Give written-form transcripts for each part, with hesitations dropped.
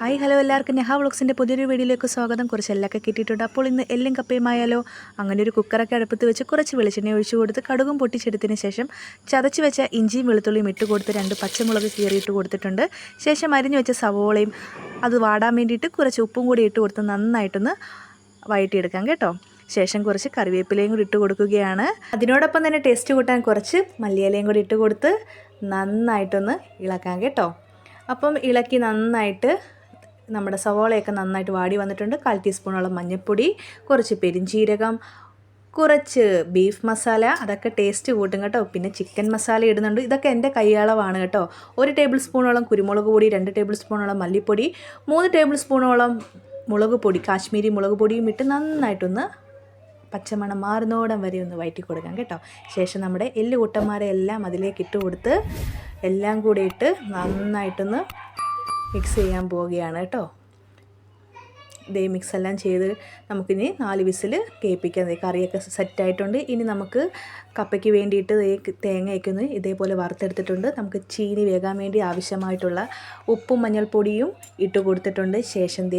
Hi hello എല്ലാവർക്കും നെഹ വ്ളോഗ്സിൻ്റെ പുതിയൊരു വീഡിയോയിലേക്ക് സ്വാഗതം. കുറച്ച് എല്ലൊക്കെ കിട്ടിയിട്ടുണ്ട്. അപ്പോൾ ഇന്ന് എല്ലും കപ്പയുമായാലോ. അങ്ങനെ ഒരു കുക്കറൊക്കെ അടുപ്പത്ത് വെച്ച് കുറച്ച് വെളിച്ചെണ്ണ ഒഴിച്ചു കൊടുത്ത് കടുകും പൊട്ടിച്ചെടുത്തതിന് ശേഷം ചതച്ച് വെച്ച ഇഞ്ചിയും വെളുത്തുള്ളിയും ഇട്ട് കൊടുത്ത് 2 പച്ചമുളക് കീറിയിട്ട് കൊടുത്തിട്ടുണ്ട്. ശേഷം അരിഞ്ഞു വെച്ച സവോളയും അത് വാടാൻ വേണ്ടിയിട്ട് കുറച്ച് ഉപ്പും കൂടി ഇട്ട് കൊടുത്ത് നന്നായിട്ടൊന്ന് വഴറ്റിയെടുക്കാം കേട്ടോ. ശേഷം കുറച്ച് കറിവേപ്പിലയും കൂടി ഇട്ട് കൊടുക്കുകയാണ്. അതിനോടൊപ്പം തന്നെ ടേസ്റ്റ് കൂട്ടാൻ കുറച്ച് മല്ലിയിലയും കൂടി ഇട്ട് കൊടുത്ത് നന്നായിട്ടൊന്ന് ഇളക്കാം കേട്ടോ. അപ്പം ഇളക്കി നന്നായിട്ട് നമ്മുടെ സവോളയൊക്കെ നന്നായിട്ട് വാടി വന്നിട്ടുണ്ട്. 1/4 ടീസ്പൂണോളം മഞ്ഞൾപ്പൊടി, കുറച്ച് പെരിഞ്ചീരകം, കുറച്ച് ബീഫ് മസാല, അതൊക്കെ ടേസ്റ്റ് കൂട്ടും കേട്ടോ. പിന്നെ ചിക്കൻ മസാല ഇടുന്നുണ്ട്. ഇതൊക്കെ എൻ്റെ കൈയളവാണ് കേട്ടോ. 1 ടേബിൾ സ്പൂണോളം കുരുമുളക് പൊടി, 2 ടേബിൾ സ്പൂണോളം മല്ലിപ്പൊടി, 3 ടേബിൾ സ്പൂണോളം മുളക് പൊടി, കാശ്മീരി മുളക് പൊടിയും ഇട്ട് നന്നായിട്ടൊന്ന് പച്ചമണം മാറുന്നോടം വരെ ഒന്ന് വഴറ്റി കൊടുക്കാം കേട്ടോ. ശേഷം നമ്മുടെ എല്ലുകൂട്ടന്മാരെ എല്ലാം അതിലേക്ക് ഇട്ട് കൊടുത്ത് എല്ലാം കൂടി ഇട്ട് നന്നായിട്ടൊന്ന് മിക്സ് ചെയ്യാൻ പോവുകയാണ് കേട്ടോ. ഇതേ മിക്സ് എല്ലാം ചെയ്ത് നമുക്കിനി 4 വിസിൽ കേൾപ്പിക്കാം. കറിയൊക്കെ സെറ്റായിട്ടുണ്ട്. ഇനി നമുക്ക് കപ്പയ്ക്ക് വേണ്ടിയിട്ട് തേങ്ങയൊക്കെ ഒന്ന് ഇതേപോലെ വറുത്തെടുത്തിട്ടുണ്ട്. നമുക്ക് ചീനി വേകാൻ വേണ്ടി ആവശ്യമായിട്ടുള്ള ഉപ്പും മഞ്ഞൾപ്പൊടിയും ഇട്ട് കൊടുത്തിട്ടുണ്ട്. ശേഷം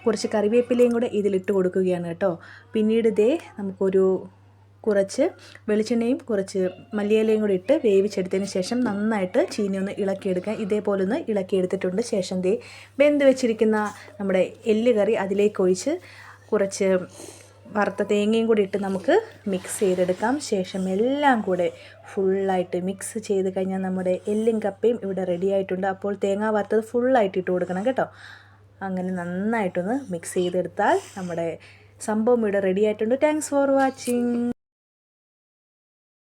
കുറച്ച് കറിവേപ്പിലയും കൂടെ ഇതിലിട്ട് കൊടുക്കുകയാണ് കേട്ടോ. പിന്നീട് നമുക്കൊരു കുറച്ച് വെളിച്ചെണ്ണയും കുറച്ച് മല്ലിയിലയും കൂടി ഇട്ട് വേവിച്ചെടുത്തതിന് ശേഷം നന്നായിട്ട് ചീനി ഒന്ന് ഇളക്കിയെടുക്കുക. ഇതേപോലെ ഒന്ന് ഇളക്കിയെടുത്തിട്ടുണ്ട്. ശേഷം വെന്ത് വെച്ചിരിക്കുന്ന നമ്മുടെ എല്ല് കറി അതിലേക്ക് ഒഴിച്ച് കുറച്ച് വറുത്ത തേങ്ങയും കൂടി ഇട്ട് നമുക്ക് മിക്സ് ചെയ്തെടുക്കാം. ശേഷം എല്ലാം കൂടെ ഫുള്ളായിട്ട് മിക്സ് ചെയ്ത് കഴിഞ്ഞാൽ നമ്മുടെ എല്ലും കപ്പയും ഇവിടെ റെഡി ആയിട്ടുണ്ട്. അപ്പോൾ തേങ്ങ വറുത്തത് ഫുള്ളായിട്ട് ഇട്ട് കൊടുക്കണം കേട്ടോ. അങ്ങനെ നന്നായിട്ടൊന്ന് മിക്സ് ചെയ്തെടുത്താൽ നമ്മുടെ സംഭവം ഇവിടെ റെഡി ആയിട്ടുണ്ട്. Thanks for watching.